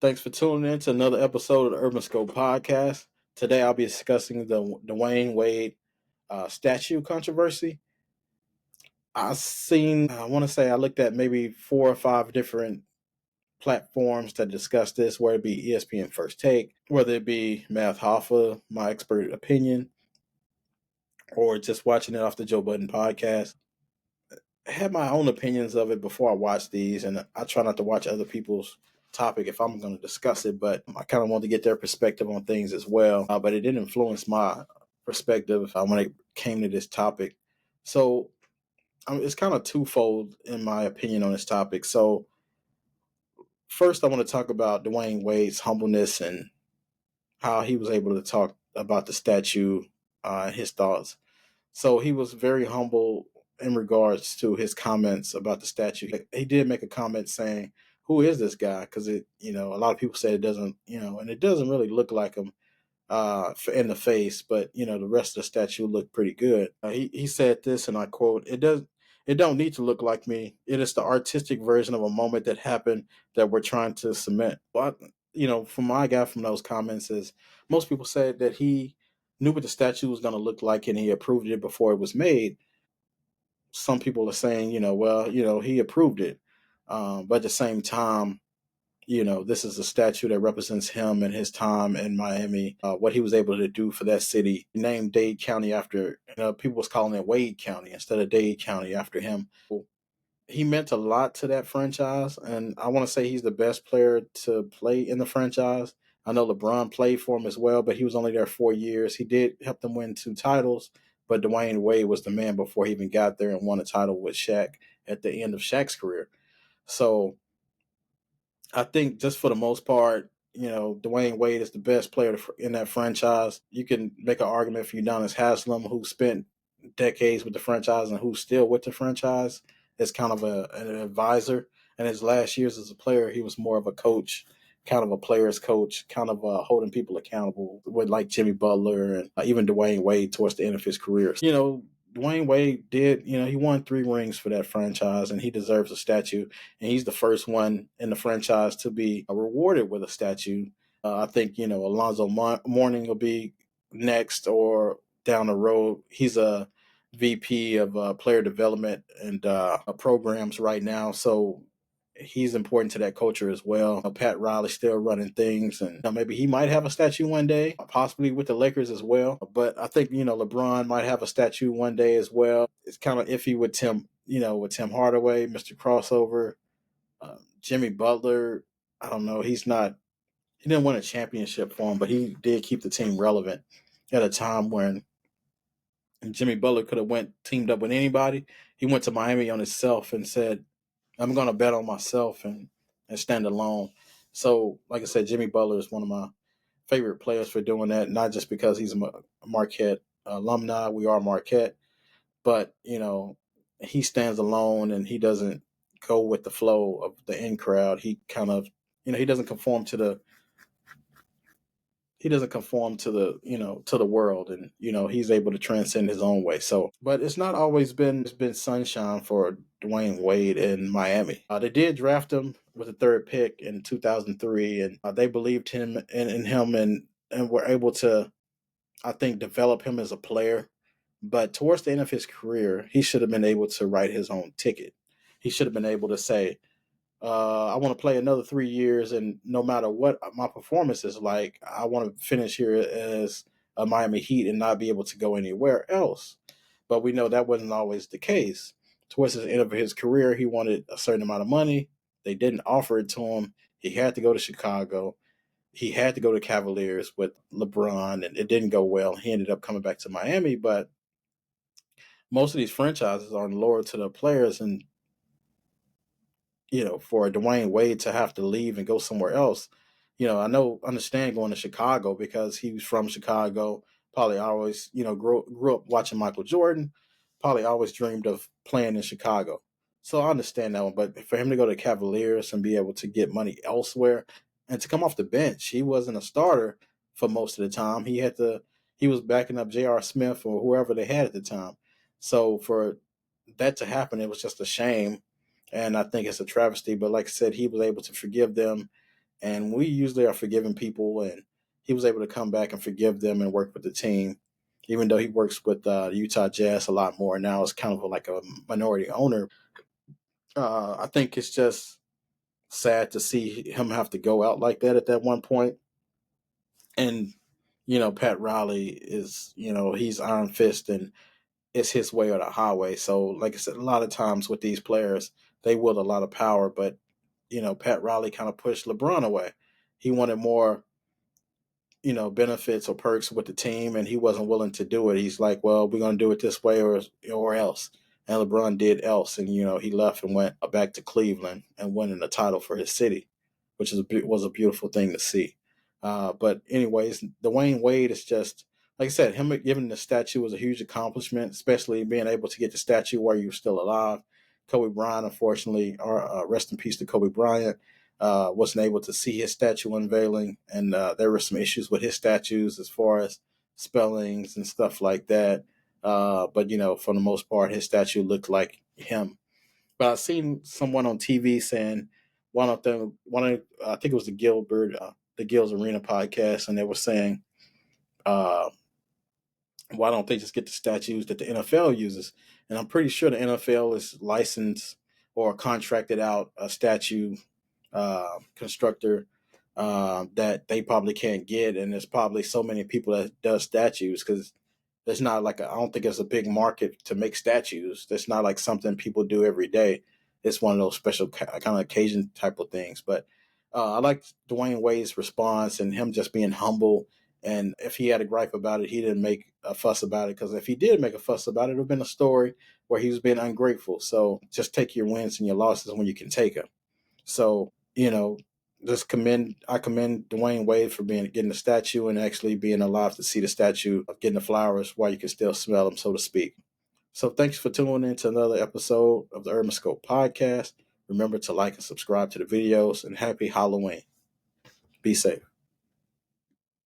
Thanks for tuning in to another episode of the Urban Scope Podcast. Today I'll be discussing the Dwayne Wade statue controversy. I want to say I looked at maybe 4 or 5 different platforms that discuss this, whether it be ESPN First Take, whether it be Math Hoffa, My Expert Opinion, or just watching it off the Joe Budden podcast. I had my own opinions of it before I watch these, and I try not to watch other people's topic if I'm going to discuss it, but I kind of want to get their perspective on things as well. But it did influence my perspective when it came to this topic. So it's kind of twofold in my opinion on this topic. So first, I want to talk about Dwayne Wade's humbleness and how he was able to talk about the statue, his thoughts. So he was very humble in regards to his comments about the statue. He did make a comment saying, "Who is this guy?" Because a lot of people say it doesn't, and it doesn't really look like him in the face, but the rest of the statue looked pretty good. He said this, and I quote: It don't need to look like me. It is the artistic version of a moment that happened that we're trying to cement." But from my guy from those comments is most people said that he knew what the statue was going to look like and he approved it before it was made. Some people are saying, he approved it. But at the same time, this is a statue that represents him and his time in Miami, what he was able to do for that city. Named Dade County after, people was calling it Wade County instead of Dade County after him. He meant a lot to that franchise, and I want to say he's the best player to play in the franchise. I know LeBron played for him as well, but he was only there 4 years. He did help them win 2 titles, but Dwayne Wade was the man before he even got there and won a title with Shaq at the end of Shaq's career. So I think just for the most part, Dwayne Wade is the best player in that franchise. You can make an argument for Udonis Haslem, who spent decades with the franchise and who's still with the franchise, as kind of an advisor. And his last years as a player, he was more of a coach, kind of a player's coach, kind of holding people accountable with like Jimmy Butler and even Dwayne Wade towards the end of his career. Dwayne Wade did, he won 3 rings for that franchise, and he deserves a statue. And he's the first one in the franchise to be rewarded with a statue. I think, Alonzo Mourning will be next or down the road. He's a VP of player development and programs right now. So he's important to that culture as well. Pat Riley's still running things, and maybe he might have a statue one day, possibly with the Lakers as well. But I think LeBron might have a statue one day as well. It's kind of iffy with Tim, with Tim Hardaway, Mr. Crossover, Jimmy Butler. I don't know. He didn't win a championship for him, but he did keep the team relevant at a time when Jimmy Butler could have teamed up with anybody. He went to Miami on himself and said, I'm going to bet on myself and stand alone. So, like I said, Jimmy Butler is one of my favorite players for doing that, not just because he's a Marquette alumni. We are Marquette. But, he stands alone and he doesn't go with the flow of the in crowd. He kind of, he doesn't conform to the to the world, and he's able to transcend his own way. So, but it's not always been sunshine for Dwayne Wade in Miami. They did draft him with the 3rd pick in 2003, and they believed him in him and were able to, I think, develop him as a player. But towards the end of his career, he should have been able to write his own ticket. He should have been able to say, I want to play another 3 years, and no matter what my performance is like, I want to finish here as a Miami Heat and not be able to go anywhere else. But we know that wasn't always the case. Towards the end of his career, he wanted a certain amount of money. They didn't offer it to him. He had to go to Chicago. He had to go to Cavaliers with LeBron, and it didn't go well. He ended up coming back to Miami, but most of these franchises are loyal to their players, and for Dwayne Wade to have to leave and go somewhere else, understand going to Chicago because he was from Chicago, probably always, grew up watching Michael Jordan, probably always dreamed of playing in Chicago. So I understand that one. But for him to go to Cavaliers and be able to get money elsewhere and to come off the bench, he wasn't a starter for most of the time. He was backing up J.R. Smith or whoever they had at the time. So for that to happen, it was just a shame. And I think it's a travesty. But like I said, he was able to forgive them And we usually are forgiving people, and he was able to come back and forgive them and work with the team, even though he works with Utah Jazz a lot more now. It's kind of like a minority owner. I think it's just sad to see him have to go out like that at that one point. And Pat Riley is, he's iron fist, and it's his way or the highway. So, like I said, a lot of times with these players, they wield a lot of power, but Pat Riley kind of pushed LeBron away. He wanted more, benefits or perks with the team, and he wasn't willing to do it. He's like, well, we're going to do it this way or else. And LeBron did else, and he left and went back to Cleveland and winning the title for his city, which was a beautiful thing to see. But anyways, Dwayne Wade is just, like I said, him giving the statue was a huge accomplishment, especially being able to get the statue while you were still alive. Kobe Bryant, unfortunately, or rest in peace to Kobe Bryant, wasn't able to see his statue unveiling, and there were some issues with his statues as far as spellings and stuff like that. But for the most part, his statue looked like him. But I've seen someone on TV saying I think it was the Gills Arena podcast, and they were saying, uh, why don't they just get the statues that the NFL uses? And I'm pretty sure the NFL is licensed or contracted out a statue constructor that they probably can't get, and there's probably so many people that does statues because there's not like I don't think there's a big market to make statues. That's not like something people do every day. It's one of those special kind of occasion type of things. But I like Dwayne Wade's response and him just being humble. And if he had a gripe about it, he didn't make a fuss about it, because if he did make a fuss about it, it would have been a story where he was being ungrateful. So just take your wins and your losses when you can take them. So, I commend Dwayne Wade for getting the statue and actually being alive to see the statue of getting the flowers while you can still smell them, so to speak. So thanks for tuning in to another episode of the Urban Scope podcast. Remember to like and subscribe to the videos, and happy Halloween. Be safe.